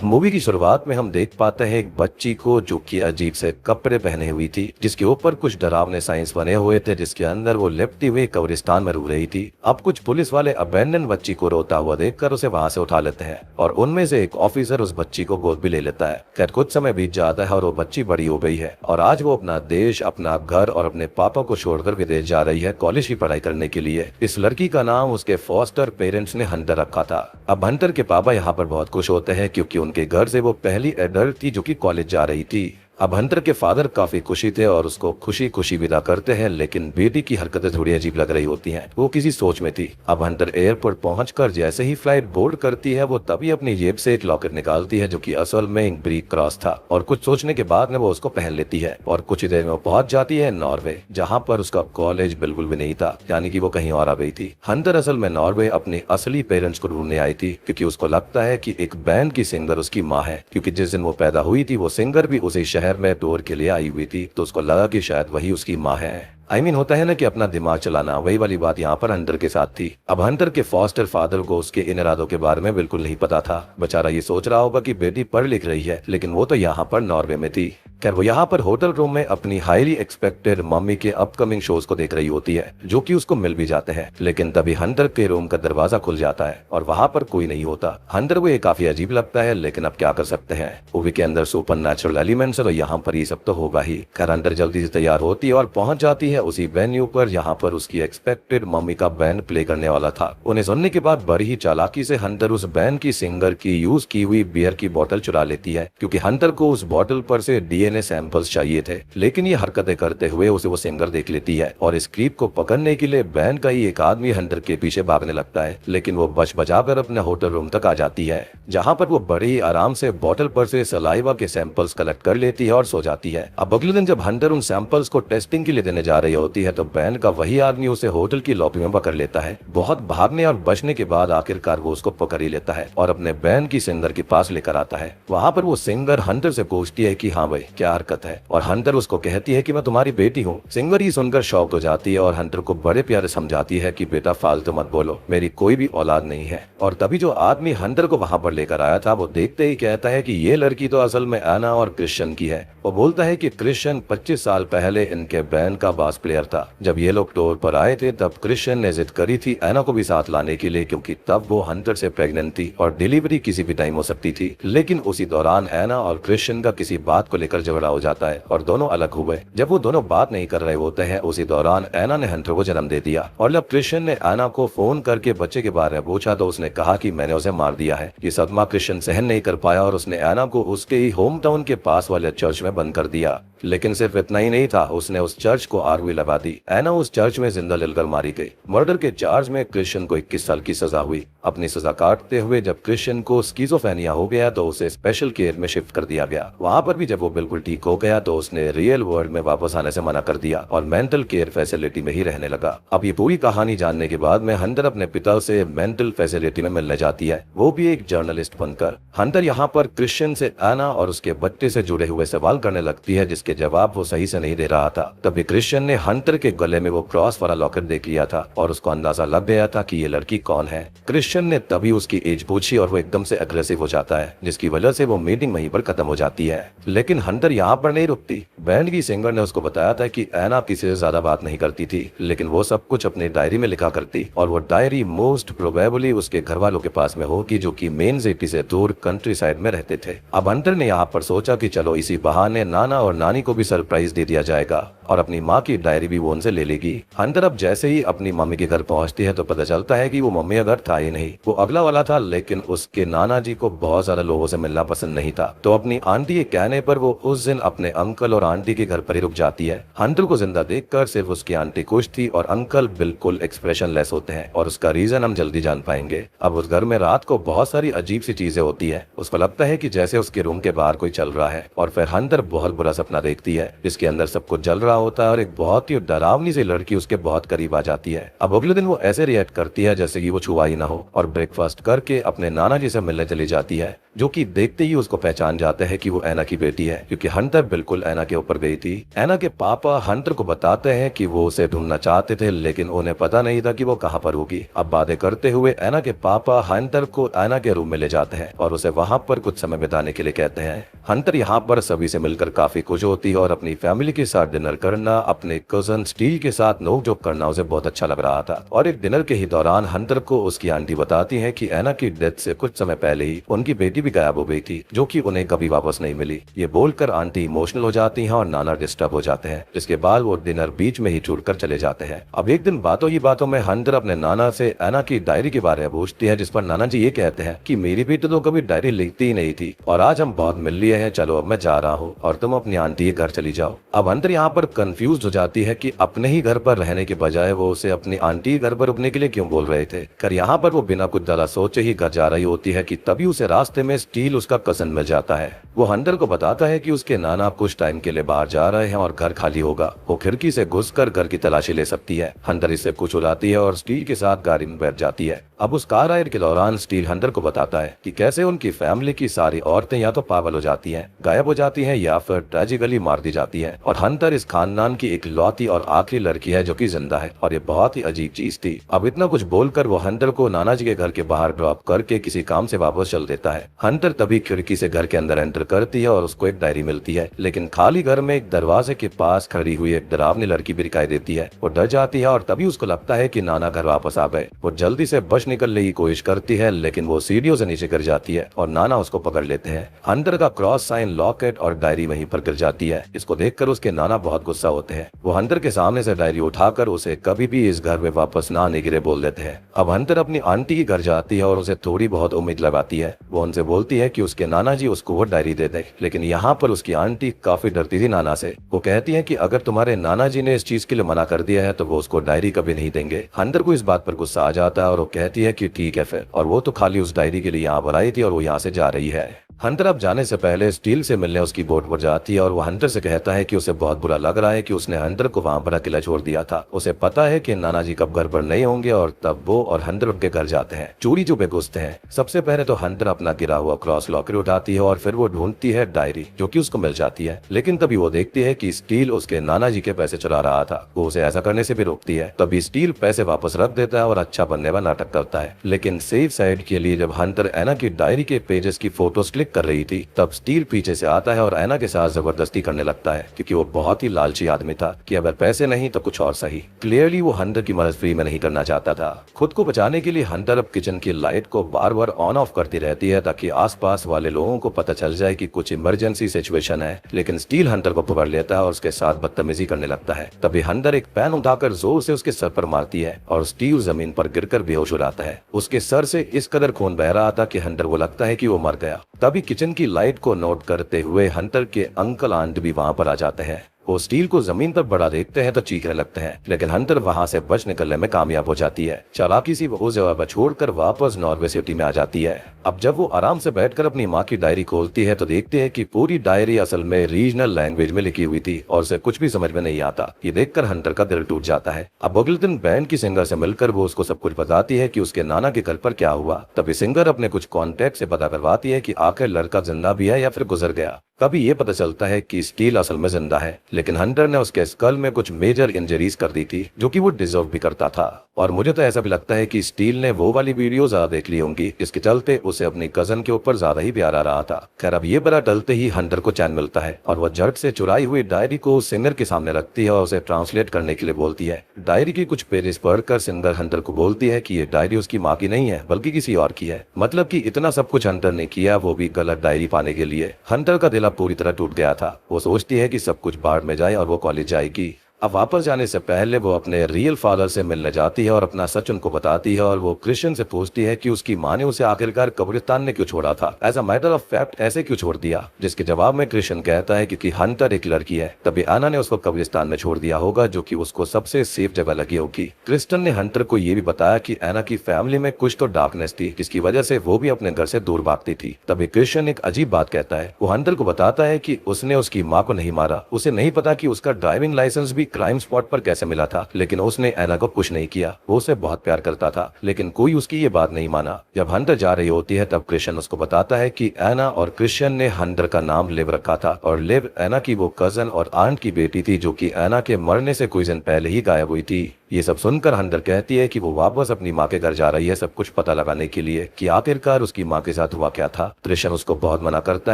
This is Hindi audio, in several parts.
मूवी की शुरुआत में हम देख पाते हैं एक बच्ची को जो कि अजीब से कपड़े पहने हुई थी, जिसके ऊपर कुछ डरावने साइंस बने हुए थे, जिसके अंदर वो लिपटी हुई कब्रिस्तान में रो रही थी। अब कुछ पुलिस वाले अबेंडन बच्ची को रोता हुआ देखकर उसे वहां से उठा लेते हैं और उनमें से एक ऑफिसर उस बच्ची को गोद भी ले लेता है। खैर कुछ समय बीत जाता है और वो बच्ची बड़ी हो गई है और आज वो अपना देश, अपना घर और अपने पापा को छोड़कर विदेश जा रही है कॉलेज की पढ़ाई करने के लिए। इस लड़की का नाम उसके फॉस्टर पेरेंट्स ने हंटर रखा था। अब हंटर के पापा यहाँ पर बहुत खुश होते हैं क्योंकि उनके घर से वो पहली एडल्ट थी जो कि कॉलेज जा रही थी। अब हंटर के फादर काफी खुशी थे और उसको खुशी खुशी विदा करते हैं, लेकिन बेटी की हरकतें थोड़ी अजीब लग रही होती हैं। वो किसी सोच में थी। अब हंटर एयरपोर्ट पहुंचकर जैसे ही फ्लाइट बोर्ड करती है, वो तभी अपनी जेब से एक लॉकेट निकालती है जो कि असल में एक ब्रीक क्रॉस था और कुछ सोचने के बाद में वो उसको पहन लेती है और कुछ ही देर में वो पहुंच जाती है नॉर्वे, जहाँ पर उसका कॉलेज बिल्कुल भी नहीं था, यानी कि वो कहीं और आ गई थी। हंटर असल में नॉर्वे अपने असली पेरेंट्स को ढूंढने आई थी क्योंकि उसको लगता है कि एक बैंड की सिंगर उसकी माँ है, क्योंकि जिस दिन वो पैदा हुई थी वो सिंगर भी उसी शहर में टूर के लिए आई हुई थी, तो उसको लगा कि शायद वही उसकी माँ है। होता है ना कि अपना दिमाग चलाना, वही वाली बात यहाँ पर हंटर के साथ थी। अब हंटर के फॉस्टर फादर को उसके इन इरादों के बारे में बिल्कुल नहीं पता था। बेचारा ये सोच रहा होगा कि बेटी पढ़ लिख रही है, लेकिन वो तो यहाँ पर नॉर्वे में थी। खैर वो यहाँ पर होटल रूम में अपनी हाईली एक्सपेक्टेड मम्मी के अपकमिंग शोज को देख रही होती है, जो कि उसको मिल भी जाते हैं। लेकिन तभी हंटर के रूम का दरवाजा खुल जाता है और वहाँ पर कोई नहीं होता। हंटर को ये काफी अजीब लगता है, लेकिन अब क्या कर सकते हैं, मूवी के अंदर सुपर नेचुरल एलिमेंट्स है तो यहाँ पर ये सब तो होगा ही। खैर हंटर जल्दी से तैयार होती है और पहुंच जाती है उसी वेन्यू पर जहाँ पर उसकी एक्सपेक्टेड मम्मी का बैंड प्ले करने वाला था। उन्हें सुनने के बाद बड़ी ही चालाकी से हंटर उस बैंड की सिंगर की यूज की हुई बियर की बोतल चुरा लेती है, क्योंकि हंटर को उस बोतल पर से डीएनए सैंपल्स चाहिए थे। लेकिन ये हरकतें करते हुए उसे वो सिंगर देख लेती है और इस क्रीप को पकड़ने के लिए बैंड का ही एक आदमी हंटर के पीछे भागने लगता है, लेकिन वो बच बचाकर अपने होटल रूम तक आ जाती है, जहाँ पर वो बड़ी ही आराम से बोतल पर से सलाइवा के सैंपल्स कलेक्ट कर लेती है और सो जाती है। अब अगले दिन जब हंटर उन सैंपल्स को टेस्टिंग के लिए देने जा रही होती है तो बैंड का वही आदमी उसे होटल की लॉबी में पकड़ लेता है। बहुत भागने और बचने के बाद आखिरकार वो उसको पकड़ ही लेता है और अपने बैंड की सिंगर के पास लेकर आता है। वहाँ पर वो सिंगर हंटर से पूछती है कि हाँ भाई क्या हरकत है, और हंटर उसको कहती है कि मैं तुम्हारी बेटी हूँ। सिंगर ही सुनकर शॉक हो जाती है और हंटर को बड़े प्यारे समझाती है कि बेटा फालतू मत बोलो, मेरी कोई भी औलाद नहीं है। और तभी जो आदमी हंटर को वहाँ पर लेकर आया था वो देखते ही कहता है कि ये लड़की तो असल में एना और क्रिश्चियन की है। वो बोलता है कि क्रिश्चियन 25 साल पहले इनके बैंड का बास प्लेयर था। जब ये लोग टूर पर आए थे तब क्रिश्चियन ने जिद करी थी एना को भी साथ लाने के लिए, क्योंकि तब वो हंटर से प्रेग्नेंट थी और डिलीवरी किसी भी टाइम हो सकती थी। लेकिन उसी दौरान एना और क्रिश्चियन का किसी बात को लेकर झगड़ा हो जाता है और दोनों अलग हुए। जब वो दोनों बात नहीं कर रहे होते हैं उसी दौरान एना ने हंटर को जन्म दे दिया, और जब क्रिश्चियन ने एना को फोन करके बच्चे के बारे में पूछा तो उसने कहा कि मैंने उसे मार दिया है। ये सदमा क्रिश्चियन सहन नहीं कर पाया और उसने एना को उसके ही होम टाउन के पास वाले चर्च में बंद कर दिया। लेकिन सिर्फ इतना ही नहीं था, उसने उस चर्च को आग भी लगा दी। एना उस चर्च में जिंदा जलकर मारी गई। मर्डर के चार्ज में क्रिश्चियन को 21 साल की सजा हुई। अपनी सजा काटते हुए जब क्रिश्चियन को स्किज़ोफ्रेनिया हो गया तो उसे स्पेशल केयर में शिफ्ट कर दिया गया। वहाँ पर भी जब वो बिल्कुल ठीक हो गया तो उसने रियल वर्ल्ड में वापस आने से मना कर दिया और मेंटल केयर फैसिलिटी में ही रहने लगा। अब ये पूरी कहानी जानने के बाद में हंटर अपने पिता से मेंटल फैसिलिटी में मिलने जाती है, वो भी एक जर्नलिस्ट बनकर। हंटर यहाँ पर क्रिश्चियन से एना और उसके बच्चे से जुड़े हुए सवाल करने लगती है, जिसके जवाब वो सही से नहीं दे रहा था। तभी क्रिश्चियन ने हंटर के गले में वो क्रॉस वाला लॉकेट देख लिया था और उसको अंदाजा लग गया था कि ये लड़की कौन है। क्रिश्चियन ने तभी उसकी एज पूछी और वो एकदम से अग्रेसिव हो जाता है, जिसकी वजह से वो मीटिंग वहीं पर खत्म हो जाती है। लेकिन हंटर यहाँ पर नहीं रुकती। बैंड की सिंगर ने उसको बताया था कि एना किसी से ज्यादा बात नहीं करती थी, लेकिन वो सब कुछ अपनी डायरी में लिखा करती और वो डायरी मोस्ट प्रोबेबली उसके घर वालों के पास में होगी, जो कि मेन सिटी से दूर कंट्री साइड में रहते थे। अब हंटर ने यहाँ पर सोचा कि चलो इसी बहाने नाना और नानी को भी सरप्राइज दे दिया जाएगा और अपनी माँ की डायरी भी वो उनसे ले लेगी। हंटर अब जैसे ही अपनी मम्मी के घर पहुंचती है तो पता चलता है कि वो मम्मी का घर था ही नहीं, वो अगला वाला था। लेकिन उसके नाना जी को बहुत ज्यादा लोगों से मिलना पसंद नहीं था, तो अपनी आंटी के कहने पर वो उस दिन अपने अंकल और आंटी के घर पर ही रुक जाती है। हंटर को जिंदा देखकर सिर्फ उसकी आंटी खुश थी और अंकल बिल्कुल एक्सप्रेशन लेस होते हैं, और उसका रीजन हम जल्दी जान पाएंगे। अब उस घर में रात को बहुत सारी अजीब सी चीजें होती है। उसको लगता है कि जैसे उसके रूम के बाहर कोई चल रहा है, और फिर हंटर बहुत बुरा सपना देखती है जिसके अंदर सब कुछ जल रहा होता है और एक बहुत बहुत ही डरावनी सी लड़की उसके बहुत करीब आ जाती है। अब अगले दिन वो ऐसे रिएक्ट करती है जैसे कि वो छुआ ही ना हो और ब्रेकफास्ट करके अपने नाना जी से मिलने चली जाती है, जो कि देखते ही उसको पहचान जाते हैं कि वो ऐना की बेटी है, क्योंकि हंटर बिल्कुल ऐना के ऊपर गई थी। ऐना के पापा हंटर को बताते हैं कि वो उसे ढूंढना चाहते थे, लेकिन उन्हें पता नहीं था कि वो कहाँ पर होगी। अब बातें करते हुए ऐना के पापा हंटर को ऐना के रूम में ले जाते हैं और उसे वहाँ पर कुछ समय बिताने के लिए कहते हैं। हंटर यहाँ पर सभी से मिलकर काफी खुश होती है और अपनी फैमिली के साथ डिनर करना, अपने कजन स्टील के साथ नोक-झोंक करना उसे बहुत अच्छा लग रहा था। और एक डिनर के ही दौरान हंटर को उसकी आंटी बताती है कि ऐना की डेथ से कुछ समय पहले ही उनकी बेटी भी गायब हो गई थी, जो कि उन्हें कभी वापस नहीं मिली। ये बोलकर आंटी इमोशनल हो जाती हैं और नाना डिस्टर्ब हो जाते हैं, जिसके बाद वो डिनर बीच में ही छोड़कर चले जाते हैं। अब एक दिन बातों ही बातों में हंटर अपने नाना से ऐना की डायरी के बारे में पूछती है, जिस पर नाना जी ये कहते हैं कि मेरी बेटी तो कभी डायरी लिखती ही नहीं थी और आज हम बहुत मिल लिए हैं, चलो अब मैं जा रहा हूँ और तुम अपनी आंटी के घर चली जाओ। अब हंटर यहाँ पर कंफ्यूज हो जाती है कि अपने ही घर पर रहने के बजाय वो उसे अपनी आंटी के घर पर रुकने के लिए क्यों बोल रहे थे। कर यहाँ पर वो बिना कुछ ज्यादा सोचे ही घर जा रही होती है कि तभी उसे रास्ते में स्टील उसका कजन मिल जाता है। वो हंटर को बताता है कि उसके नाना कुछ टाइम के लिए बाहर जा रहे हैं और घर खाली होगा, वो खिड़की से घुसकर घर की तलाशी ले सकती है। हंटर इससे कुछ उड़ाती है और स्टील के साथ गाड़ी में बैठ जाती है। अब उस कार राइड के दौरान स्टील हंटर को बताता है कि कैसे उनकी फैमिली की सारी औरतें या तो पागल हो जाती हैं, गायब हो जाती हैं या फिर ट्रेजिकली मार दी जाती हैं, और हंटर इस खानदान की एक लौती और आखिरी लड़की है जो कि जिंदा है, और ये बहुत ही अजीब चीज थी। अब इतना कुछ बोलकर वो हंटर को नाना जी के घर के बाहर ड्रॉप करके किसी काम से वापस चल देता है। हंटर तभी खिड़की से घर के अंदर एंटर करती है और उसको एक डायरी मिलती है, लेकिन खाली घर में एक दरवाजे के पास खड़ी हुई एक डरावनी लड़की भी दिखाई देती है। वो डर जाती है और तभी उसको लगता है कि नाना घर वापस आ गए। वो जल्दी से बच निकलने की कोशिश करती है, लेकिन वो सीढ़ियों से नीचे गिर जाती है और नाना उसको पकड़ लेते हैं। हंटर का क्रॉस साइन, लॉकेट और डायरी वहीं पर गिर जाती है। इसको देखकर उसके नाना बहुत गुस्सा होते हैं। वो हंटर के सामने से डायरी उठाकर उसे कभी भी इस घर में वापस ना आने के लिए बोल देते हैं। अब हंटर अपनी आंटी के घर जाती है और उसे थोड़ी बहुत उम्मीद लगाती है। वो उनसे बोलती है कि उसके नाना जी उसको वो डायरी दे दे, लेकिन यहाँ पर उसकी आंटी काफी डरती थी नाना से। वो कहती है कि अगर तुम्हारे नाना जी ने इस चीज के लिए मना कर दिया है तो वो उसको डायरी कभी नहीं देंगे। हंटर को इस बात पर गुस्सा आ जाता है और वो कहती है कि ठीक है फिर, और वो तो खाली उस डायरी के लिए यहाँ पर आई थी और वो यहाँ से जा रही है। हंटर अब जाने से पहले स्टील से मिलने उसकी बोट पर जाती है और वो हंटर से कहता है कि उसे बहुत बुरा लग रहा है कि उसने हंटर को वहां पर अकेला छोड़ दिया था। उसे पता है कि नाना जी कब घर पर नहीं होंगे और तब वो और हंटर उनके घर जाते हैं, चोरी छुपे घुसते हैं। सबसे पहले तो हंटर अपना गिरा हुआ क्रॉस लॉकर उठाती है और फिर वो ढूंढती है डायरी, जो कि उसको मिल जाती है, लेकिन तभी वो देखती है कि स्टील उसके नाना जी के पैसे चुरा रहा था। वो उसे ऐसा करने से भी रोकती है। तभी स्टील पैसे वापस रख देता है और अच्छा बनने का नाटक करता है, लेकिन सेफ साइड के लिए जब हंटर ऐना की डायरी के पेजेस की फोटोज क्लिक कर रही थी तब स्टील पीछे से आता है और ऐना के साथ जबरदस्ती करने लगता है, क्योंकि वो बहुत ही लालची आदमी था कि अगर पैसे नहीं तो कुछ और सही। क्लियरली वो हंटर की मदद फ्री में नहीं करना चाहता था। खुद को बचाने के लिए हंटर अब किचन की लाइट को बार बार ऑन ऑफ करती रहती है ताकि आसपास वाले लोगों को पता चल जाए कि कुछ इमरजेंसी सिचुएशन है, लेकिन स्टील हंटर को पकड़ लेता है और उसके साथ बदतमीजी करने लगता है। तभी हंटर एक पैन उठाकर जोर से उसके सर पर मारती है और स्टील जमीन पर गिरकर बेहोश हो जाता है। उसके सर से इस कदर खून बह रहा था कि हंटर को लगता है कि वो मर गया। तभी किचन की लाइट को नोट करते हुए हंटर के अंकल आंट भी वहां पर आ जाते हैं। वो स्टील को जमीन पर पड़ा देखते हैं तो चीखने लगते हैं, लेकिन हंटर वहां से बच निकलने में कामयाब हो जाती है। चालाकी से वो उस जगह पर छोड़कर वापस नॉर्वे सिटी में आ जाती है। अब जब वो आराम से बैठकर अपनी माँ की डायरी खोलती है तो देखते हैं कि पूरी डायरी असल में रीजनल लैंग्वेज में लिखी हुई थी और उसे कुछ भी समझ में नहीं आता। ये देखकर हंटर का दिल टूट जाता है। अब अगले दिन बैंड की सिंगर से मिलकर वो उसको सब कुछ बताती है कि उसके नाना के घर पर क्या हुआ। तभी सिंगर अपने कुछ कॉन्टेक्ट से पता करवाती है कि आखिर लड़का जिंदा भी है या फिर गुजर गया। तभी ये पता चलता है कि स्टील असल में जिंदा है, लेकिन हंटर ने उसके स्कल में कुछ मेजर इंजरीज कर दी थी जो कि वो डिजर्व भी करता था। और मुझे तो ऐसा भी लगता है कि स्टील ने वो वाली वीडियो ज्यादा देख ली होंगी, जिसके चलते उसे अपनी कजन के ऊपर ज्यादा ही प्यार आ रहा था। खैर अब ये पता टलते ही हंटर को चैन मिलता है और वह झट से चुराई हुई डायरी को सिंगर के सामने रखती है और उसे ट्रांसलेट करने के लिए बोलती है। डायरी की कुछ पेजेस पढ़कर सिंगर हंटर को बोलती है कि ये डायरी उसकी माँ की नहीं है बल्कि किसी और की है। मतलब कि इतना सब कुछ हंटर ने किया, वो भी गलत डायरी पाने के लिए। हंटर का दिल अब पूरी तरह टूट गया था। वो सोचती है कि सब कुछ बाढ़ में जाए और वो कॉलेज जाएगी। अब वापस जाने से पहले वो अपने रियल फादर से मिलने जाती है और अपना सच उनको बताती है और वो क्रिश्चियन से पूछती है कि उसकी माँ ने उसे आखिरकार कब्रिस्तान में क्यों छोड़ा था, as a matter of fact ऐसे क्यों छोड़ दिया। जिसके जवाब में क्रिश्चियन कहता है क्योंकि हंटर एक लड़की है, तभी आना ने उसको कब्रिस्तान में छोड़ दिया होगा जो कि उसको सबसे सेफ जगह लगी होगी। क्रिश्चियन ने हंटर को ये भी बताया कि एना की फैमिली में कुछ तो डार्कनेस थी जिसकी वजह से वो भी अपने घर से दूर भागती थी। तभी क्रिश्चियन एक अजीब बात कहता है। वो हंटर को बताता है कि उसने उसकी माँ को नहीं मारा, उसे नहीं पता कि उसका ड्राइविंग लाइसेंस भी क्राइम स्पॉट पर कैसे मिला था, लेकिन उसने एना को कुछ नहीं किया। वो उसे बहुत प्यार करता था, लेकिन कोई उसकी ये बात नहीं माना। जब हंटर जा रही होती है तब क्रिश्चियन उसको बताता है कि एना और क्रिश्चियन ने हंटर का नाम लिव रखा था, और लिव एना की वो कजन और आंट की बेटी थी जो कि एना के मरने से कुछ दिन पहले ही गायब हुई थी। ये सब सुनकर हंटर कहती है कि वो वापस अपनी माँ के घर जा रही है सब कुछ पता लगाने के लिए कि आखिरकार उसकी माँ के साथ हुआ क्या था। क्रिश्चियन उसको बहुत मना करता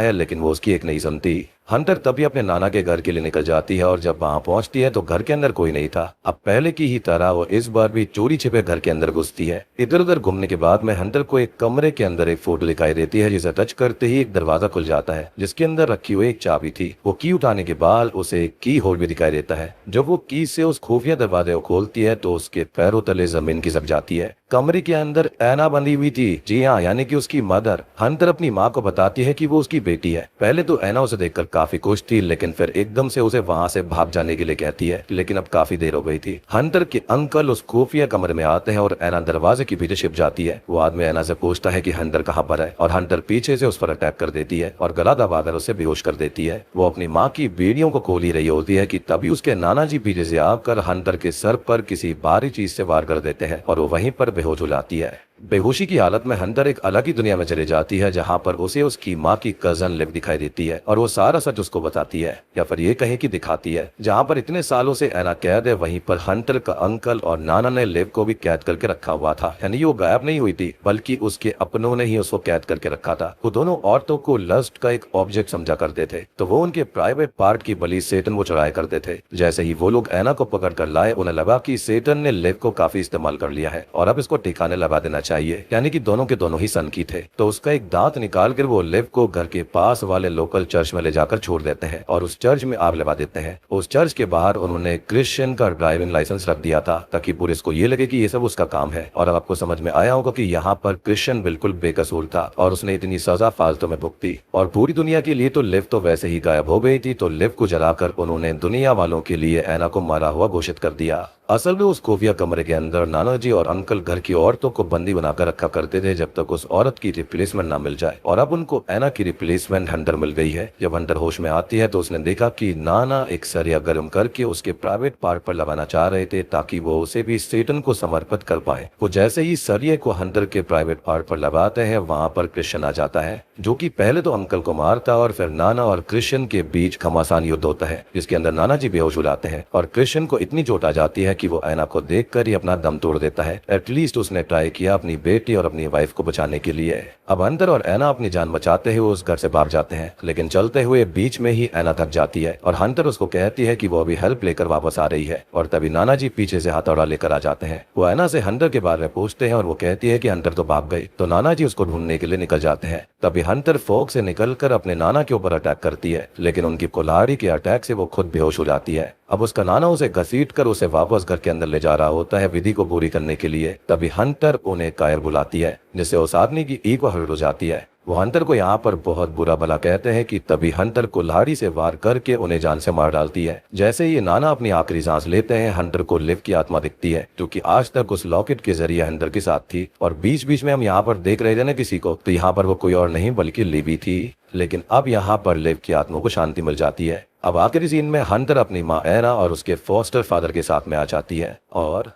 है, लेकिन वो उसकी एक नहीं सुनती। हंटर तभी अपने नाना के घर के लिए निकल जाती है, और जब वहां पहुंचती है तो घर के अंदर कोई नहीं था। अब पहले की ही तरह वो इस बार भी चोरी छिपे घर के अंदर घुसती है। इधर उधर घूमने के बाद में हंटर को एक कमरे के अंदर एक फोटो दिखाई देती है, जिसे टच करते ही एक दरवाजा खुल जाता है जिसके अंदर रखी हुई एक चाबी थी। वो की उठाने के बाद उसे एक की होल्ड भी दिखाई देता है। जब वो की से उस खुफिया दरवाजे को खोलती है तो उसके पैरों तले जमीन खिसक जाती है। कमरे के अंदर एना बंधी हुई थी, जी हाँ, यानी कि उसकी मदर। हंटर अपनी माँ को बताती है कि वो उसकी बेटी है। पहले तो एना उसे देखकर काफी खुश थी, लेकिन फिर एकदम से उसे वहां से भाग जाने के लिए कहती है, लेकिन अब काफी देर हो गई थी। हंटर के अंकल उस खुफिया कमरे में आते हैं और एना दरवाजे के पीछे छिप जाती है। वो आदमी एना से पूछता है कि हंटर कहाँ पर है, और हंटर पीछे से उस पर अटैक कर देती है और गला दबाकर उसे बेहोश कर देती है। वो अपनी माँ की बेड़ियों को खोल ही रही होती है कि तभी उसके नाना जी पीछे से आकर हंटर के सर पर किसी भारी चीज से वार कर देते हैं और वो वहीं पर बेहोश हो जाती है। बेहोशी की हालत में हंटर एक अलग ही दुनिया में चली जाती है, जहां पर उसे उसकी माँ की कजन लिव दिखाई देती है और वो सारा सच उसको बताती है, या फिर ये कहीं की दिखाती है। जहां पर इतने सालों से एना कैद है, वहीं पर हंटर का अंकल और नाना ने लिव को भी कैद करके रखा हुआ था। यानी वो गायब नहीं हुई थी, बल्कि उसके अपनों ने ही उसको कैद करके रखा था। वो दोनों औरतों को लस्ट का एक ऑब्जेक्ट समझा करते थे, तो वो उनके प्राइवेट पार्ट की बलि सेटन वो चढ़ाया करते थे। जैसे ही वो लोग एना को पकड़ कर लाए, उन्हें लगा कि सेटन ने लिव को काफी इस्तेमाल कर लिया है और अब इसको ठिकाने लगा देना चाहिए, यानी कि दोनों के दोनों ही सन की थे। तो उसका एक दांत निकाल कर वो लिव को घर के पास वाले लोकल चर्च में ले जाकर छोड़ देते हैं और उस चर्च में आग लगा देते हैं। उस चर्च के बाहर उन्होंने क्रिश्चियन का ड्राइविंग लाइसेंस रख दिया था, ताकि पुलिस को ये लगे कि ये सब उसका काम है। और अब आपको समझ में आया होगा कि यहाँ पर क्रिश्चियन बिल्कुल बेकसूर था और उसने इतनी सजा फालतू में भुगती। और पूरी दुनिया के लिए तो लिव तो वैसे ही गायब हो गई थी, तो लिव को जलाकर उन्होंने दुनिया वालों के लिए एना को मारा हुआ घोषित कर दिया। असल में उस खुफिया कमरे के अंदर नाना जी और अंकल घर की औरतों को बंदी बनाकर रखा करते थे, जब तक उस औरत की रिप्लेसमेंट ना मिल जाए। और अब उनको एना की रिप्लेसमेंट हंटर मिल गई है। जब हंटर होश में आती है तो उसने देखा कि नाना एक सरिया गर्म करके उसके प्राइवेट पार्ट पर लगाना चाह रहे थे, ताकि वो उसे भी सेटन को समर्पित कर पाए। वो जैसे ही सरिये को हंटर के प्राइवेट पार्ट पर लगाते हैं, वहाँ पर क्रिश्चियन आ जाता है, जो कि पहले तो अंकल को मारता और फिर नाना और क्रिश्चियन के बीच घमासान युद्ध होता है, जिसके अंदर नाना जी बेहोश हो जाते हैं और क्रिश्चियन को इतनी चोट आ जाती है कि वो एना को देखकर ही अपना दम तोड़ देता है। एटलीस्ट उसने ट्राई किया अपनी बेटी और अपनी वाइफ को बचाने के लिए। अब हंटर और एना अपनी जान बचाते हुए उस घर से भाग जाते हैं, लेकिन चलते हुए बीच में ही एना थक जाती है और हंटर उसको कहती है कि वो अभी हेल्प लेकर वापस आ रही है। और तभी नाना जी पीछे से हथौड़ा लेकर आ जाते हैं। वो एना से हंटर के बारे में पूछते हैं और वो कहती है कि हंटर तो भाग गई। तो नाना जी उसको ढूंढने के लिए निकल जाते हैं। तभी हंटर फोक से निकलकर अपने नाना के ऊपर अटैक करती है, लेकिन उनकी कुल्हाड़ी के अटैक से वो खुद बेहोश हो जाती है। अब उसका नाना उसे घसीट कर उसे वापस घर के अंदर ले जा रहा होता है विधि को पूरी करने के लिए। तभी हंटर उन्हें कायर बुलाती है, जिससे उस आदमी की ईगो हर्ट हो जाती है। वो हंटर को यहाँ पर बहुत बुरा भला कहते हैं कि तभी हंटर कुल्हाड़ी से वार करके उन्हें जान से मार डालती है। जैसे ही नाना अपनी आखिरी सांस लेते हैं, हंटर को लिव की आत्मा दिखती है, जो कि आज तक उस लॉकेट के जरिए हंटर के साथ थी। और बीच बीच में हम यहाँ पर देख रहे थे ना किसी को, तो यहाँ पर वो कोई और नहीं बल्कि लिव ही थी। लेकिन अब यहाँ पर लिव की आत्मा को शांति मिल जाती है। अब आखिरी सीन में हंटर अपनी माँ एना और उसके फॉस्टर फादर के साथ में आ जाती है, और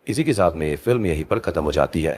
इसी के साथ में ये फिल्म यहीं पर खत्म हो जाती है।